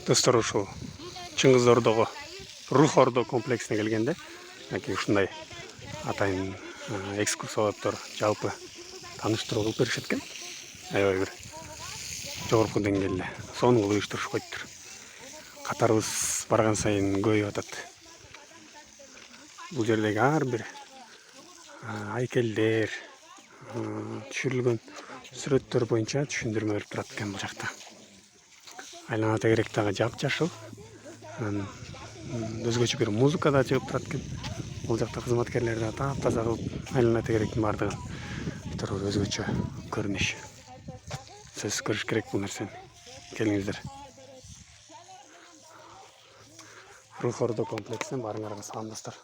Достор ушул Чыңгыз Ордого Рух Ордо комплексине келгенде ушундай атайын экскурсоводдор жалпы тааныштыруу кылып беришет экен. Аябай бир жогорку деңгээлде сонун кылып уюштурушпайттыр. Катарыбыз барган сайын көбөйүп атат. Бул жердеги ар бир айкелдер, түшүрүлгөн сүрөттөр боюнча түшүндүрмө берип турат экен бул жакта. Айлана тегерек дагы жапжашыл. Өзгөчө бир музыка да чыгып турат экен. Бул жакта кызматкерлер да таптаза кылып айлана тегеректин баардыгын өзгөчө көрүнүш. Сөзсүз көрүш керек бул нерсени. Келиңиздер. Рух Ордо комплексинен баарыңарга салам достор.